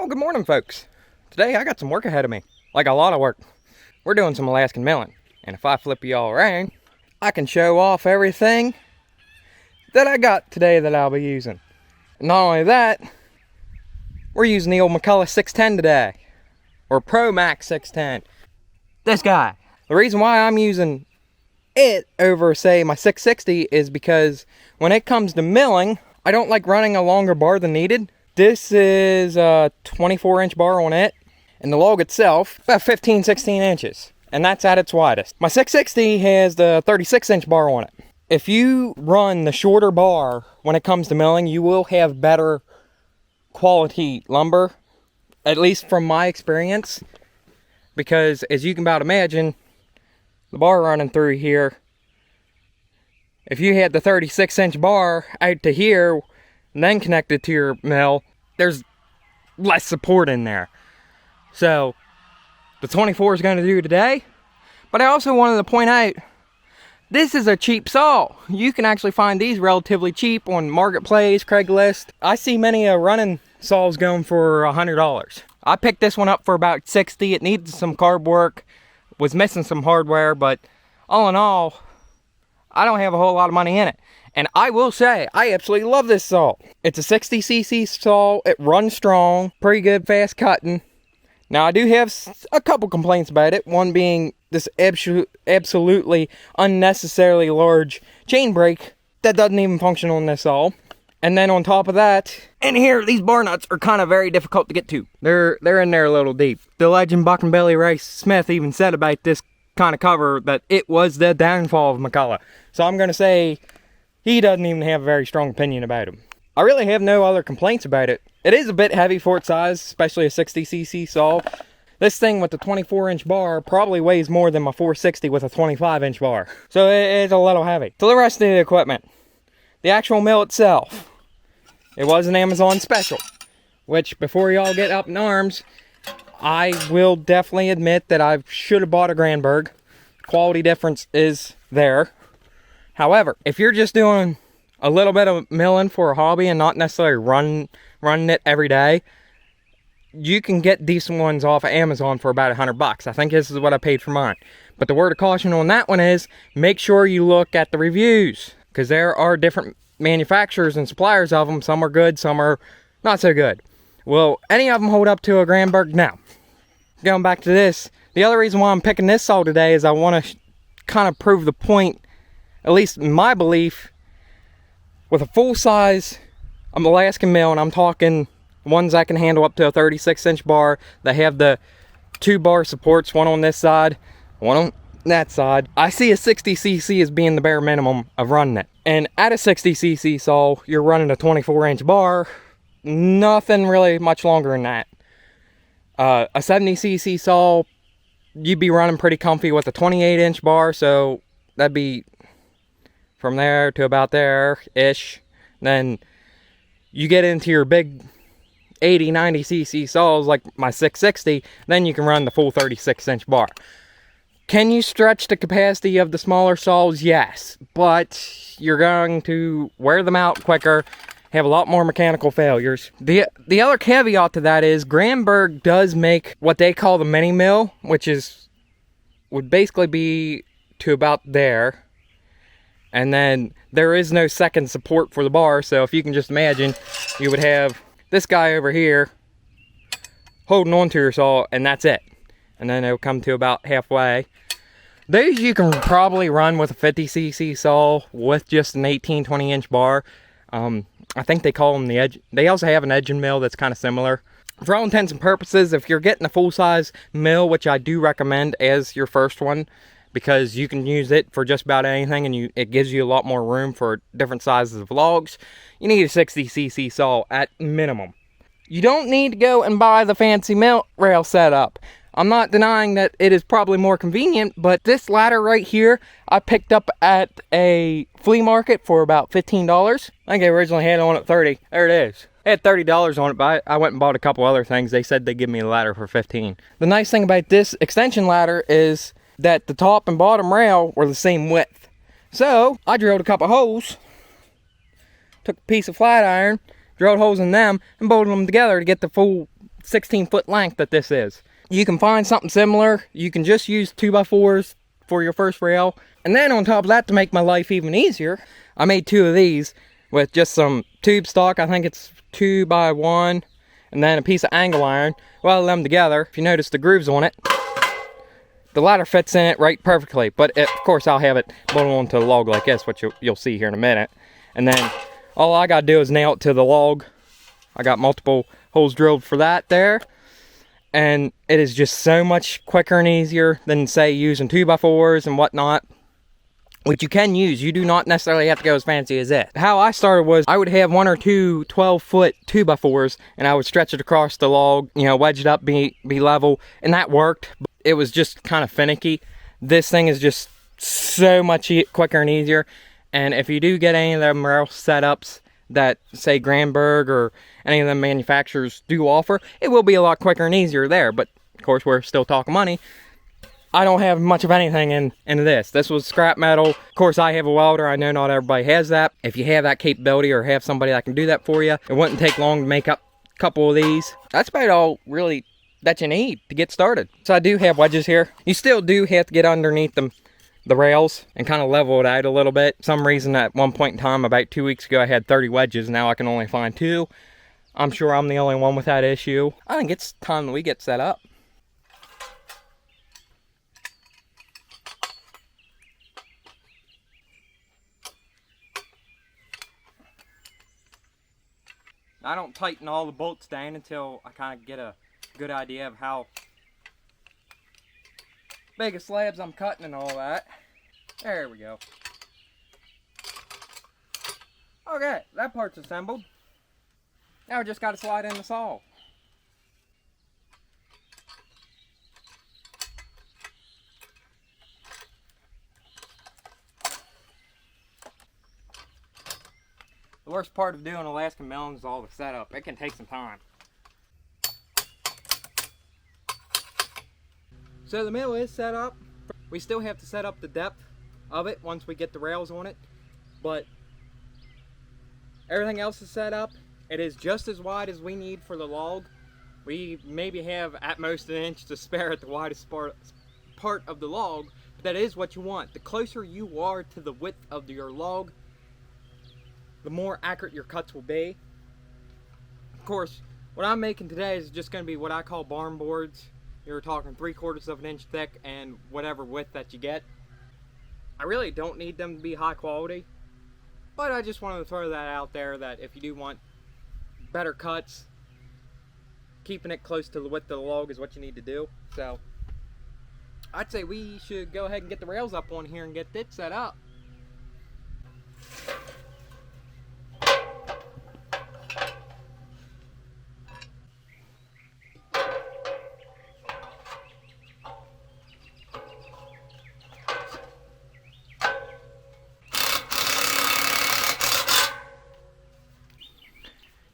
Well, good morning, folks. Today I got some work ahead of me, like a lot of work. We're doing some Alaskan milling, and if I flip you all around, I can show off everything that I got today that I'll be using. Not only that, we're using the old Mcculloch 610 today, or Pro Max 610. This guy. The reason why I'm using it over, say, my 660 is because when it comes to milling, I don't like running a longer bar than needed. This is a 24-inch bar on it, and the log itself, about 15-16 inches, and that's at its widest. My 660 has the 36-inch bar on it. If you run the shorter bar when it comes to milling, you will have better quality lumber, at least from my experience, because as you can about imagine, the bar running through here, if you had the 36-inch bar out to here and then connected to your mill, there's less support in there. So the 24 is going to do today. But I also wanted to point out, this is a cheap saw. You can actually find these relatively cheap on Marketplace, Craigslist. I see many running saws going for $100. I picked this one up for about $60. It needed some carb work, was missing some hardware, but all in all, I don't have a whole lot of money in it. And I will say, I absolutely love this saw. It's a 60cc saw. It runs strong, pretty good fast cutting. Now, I do have a couple complaints about it. One being this absolutely unnecessarily large chain brake that doesn't even function on this saw. And then on top of that, in here, these bar nuts are kind of very difficult to get to. They're in there a little deep. The legend Buck and Billy Ray Smith even said about this kind of cover that it was the downfall of Mcculloch. So I'm going to say he doesn't even have a very strong opinion about him. I really have no other complaints about it. It is a bit heavy for its size, especially a 60cc saw. This thing with the 24-inch bar probably weighs more than my 460 with a 25-inch bar. So it's a little heavy. So the rest of the equipment. The actual mill itself. It was an Amazon special. Which, before y'all get up in arms, I will definitely admit that I should have bought a Granberg. Quality difference is there. However, if you're just doing a little bit of milling for a hobby and not necessarily running it every day, you can get decent ones off of Amazon for about $100. I think this is what I paid for mine. But the word of caution on that one is, make sure you look at the reviews, because there are different manufacturers and suppliers of them. Some are good, some are not so good. Will any of them hold up to a Granberg? No. Going back to this, the other reason why I'm picking this saw today is I want to kind of prove the point, at least in my belief, with a full-size Alaskan mill, and I'm talking ones that can handle up to a 36-inch bar, that have the two bar supports, one on this side, one on that side. I see a 60cc as being the bare minimum of running it. And at a 60cc saw, you're running a 24-inch bar, nothing really much longer than that. A 70cc saw, you'd be running pretty comfy with a 28-inch bar, so that'd be from there to about there-ish. Then you get into your big 80, 90cc saws like my 660, then you can run the full 36-inch bar. Can you stretch the capacity of the smaller saws? Yes, but you're going to wear them out quicker, have a lot more mechanical failures. The other caveat to that is Granberg does make what they call the mini mill, which would basically be to about there. And then there is no second support for the bar, so if you can just imagine, you would have this guy over here holding on to your saw, and that's it. And then it'll come to about halfway. Those you can probably run with a 50cc saw with just an 18, 20-inch bar. I think they call them the edge. They also have an edging mill that's kind of similar. For all intents and purposes, if you're getting a full-size mill, which I do recommend as your first one, because you can use it for just about anything, and it gives you a lot more room for different sizes of logs, you need a 60cc saw at minimum. You don't need to go and buy the fancy mill rail setup. I'm not denying that it is probably more convenient, but this ladder right here, I picked up at a flea market for about $15. I think I originally had it on at $30. There it is. I had $30 on it, but I went and bought a couple other things. They said they'd give me a ladder for $15. The nice thing about this extension ladder is that the top and bottom rail were the same width. So I drilled a couple holes, took a piece of flat iron, drilled holes in them, and bolted them together to get the full 16-foot length that this is. You can find something similar. You can just use 2x4s for your first rail. And then on top of that, to make my life even easier, I made 2 of these with just some tube stock. I think it's 2x1, and then a piece of angle iron. Weld them together. If you notice the grooves on it, the ladder fits in it right perfectly. But of course, I'll have it bolted onto a log like this, which you'll see here in a minute. And then all I gotta do is nail it to the log. I got multiple holes drilled for that there. And it is just so much quicker and easier than, say, using 2x4s and whatnot, which you can use. You do not necessarily have to go as fancy as it. How I started was I would have 1 or 2 12-foot 2x4s, and I would stretch it across the log, you know, wedge it up, be level, and that worked. It was just kind of finicky. This thing is just so much quicker and easier. And if you do get any of them rail setups that, say, Granberg or any of them manufacturers do offer, it will be a lot quicker and easier there. But of course, we're still talking money. I don't have much of anything into this. This was scrap metal. Of course, I have a welder. I know not everybody has that. If you have that capability or have somebody that can do that for you, it wouldn't take long to make up a couple of these. That's about all really that you need to get started. So I do have wedges here. You still do have to get underneath them, the rails, and kind of level it out a little bit. Some reason at one point in time, about 2 weeks ago, I had 30 wedges. Now I can only find 2. I'm sure I'm the only one with that issue. I think it's time that we get set up. I don't tighten all the bolts down until I kind of get a good idea of how big of slabs I'm cutting and all that. There we go. Okay, that part's assembled. Now we just got to slide in the saw. The worst part of doing Alaskan milling is all the setup. It can take some time. So the mill is set up. We still have to set up the depth of it once we get the rails on it, but everything else is set up. It is just as wide as we need for the log. We maybe have at most 1 inch to spare at the widest part of the log, but that is what you want. The closer you are to the width of your log, the more accurate your cuts will be. Of course, what I'm making today is just going to be what I call barn boards. You're talking 3/4 of an inch thick and whatever width that you get. I really don't need them to be high quality, but I just wanted to throw that out there that if you do want better cuts, keeping it close to the width of the log is what you need to do. So I'd say we should go ahead and get the rails up on here and get it set up.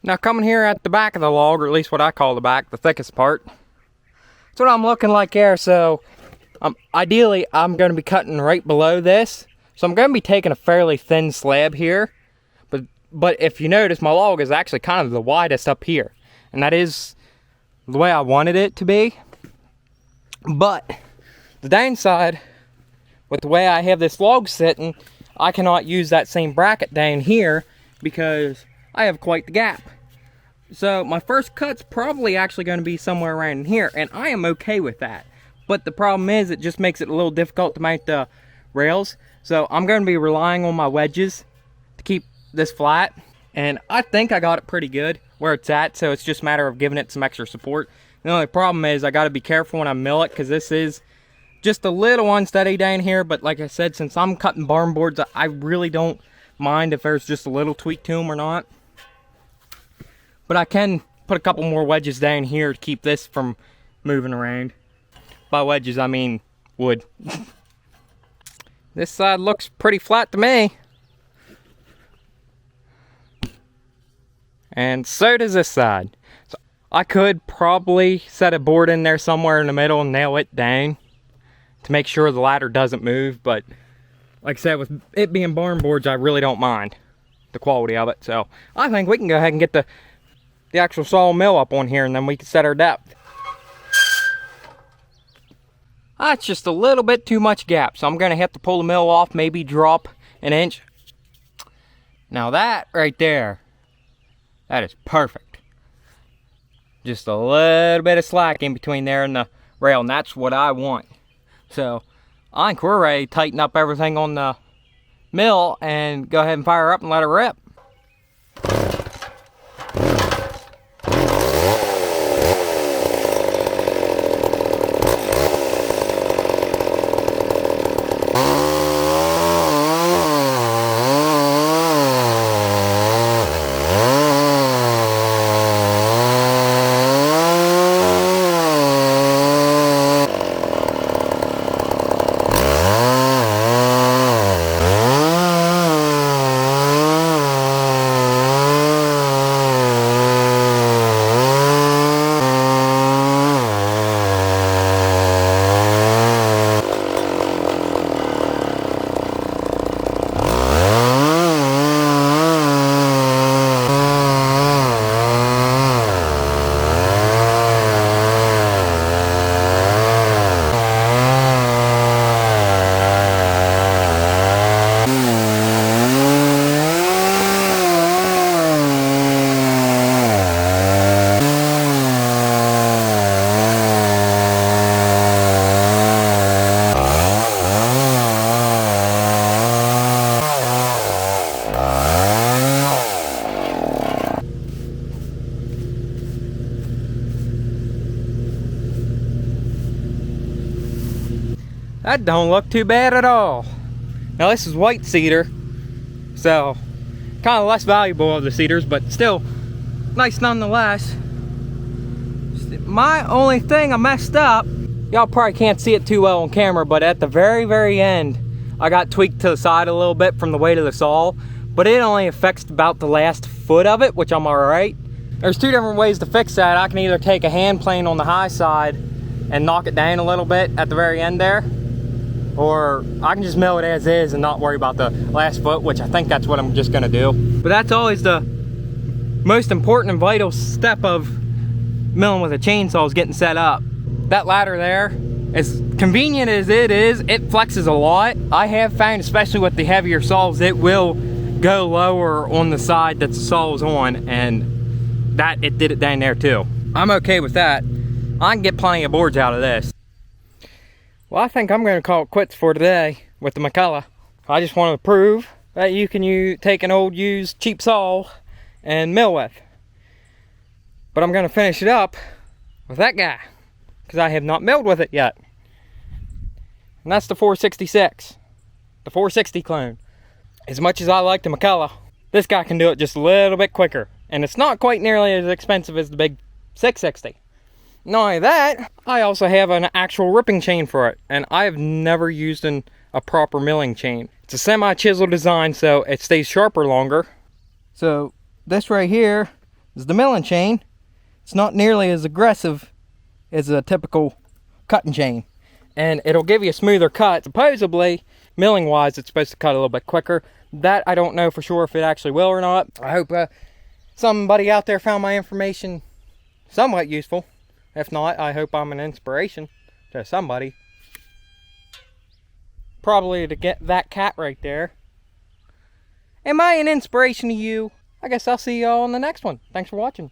Now coming here at the back of the log, or at least what I call the back, the thickest part, that's what I'm looking like here. So ideally I'm going to be cutting right below this. So I'm going to be taking a fairly thin slab here. But if you notice, my log is actually kind of the widest up here. And that is the way I wanted it to be. But the downside, with the way I have this log sitting, I cannot use that same bracket down here because I have quite the gap. So my first cut's probably actually going to be somewhere around here, and I am okay with that. But the problem is, it just makes it a little difficult to mount the rails. So I'm going to be relying on my wedges to keep this flat, and I think I got it pretty good where it's at, so it's just a matter of giving it some extra support. The only problem is I got to be careful when I mill it, because this is just a little unsteady down here. But like I said, since I'm cutting barn boards, I really don't mind if there's just a little tweak to them or not. But I can put a couple more wedges down here to keep this from moving around. By wedges, I mean wood. This side looks pretty flat to me. And so does this side. So I could probably set a board in there somewhere in the middle and nail it down to make sure the ladder doesn't move. But like I said, with it being barn boards, I really don't mind the quality of it. So I think we can go ahead and get the the actual saw mill up on here, and then we can set our depth. That's just a little bit too much gap, so I'm going to have to pull the mill off, maybe drop an inch. Now that right there, that is perfect. Just a little bit of slack in between there and the rail, and that's what I want. So I think we're ready to tighten up everything on the mill and go ahead and fire up and let it rip. That don't look too bad at all. Now this is white cedar, so kind of less valuable of the cedars, but still nice nonetheless. My only thing I messed up, y'all probably can't see it too well on camera, but at the very end, I got tweaked to the side a little bit from the weight of the saw, but it only affects about the last foot of it, which I'm alright. There's two different ways to fix that. I can either take a hand plane on the high side and knock it down a little bit at the very end there, or I can just mill it as is and not worry about the last foot, which I think that's what I'm just gonna do. But that's always the most important and vital step of milling with a chainsaw, is getting set up. That ladder there, as convenient as it is, it flexes a lot. I have found, especially with the heavier saws, it will go lower on the side that the saw is on, and that it did it down there too. I'm okay with that. I can get plenty of boards out of this. Well, I think I'm going to call it quits for today with the Mcculloch. I just want to prove that you can take an old used cheap saw and mill with. But I'm going to finish it up with that guy, because I have not milled with it yet. And that's the 466, the 460 clone. As much as I like the Mcculloch, this guy can do it just a little bit quicker. And it's not quite nearly as expensive as the big 660. Not only that, I also have an actual ripping chain for it, and I have never used a proper milling chain. It's a semi-chisel design, so it stays sharper longer. So this right here is the milling chain. It's not nearly as aggressive as a typical cutting chain, and it'll give you a smoother cut. Supposedly, milling wise, it's supposed to cut a little bit quicker. That I don't know for sure if it actually will or not. I hope somebody out there found my information somewhat useful. If not, I hope I'm an inspiration to somebody. Probably to get that cat right there. Am I an inspiration to you? I guess I'll see y'all on the next one. Thanks for watching.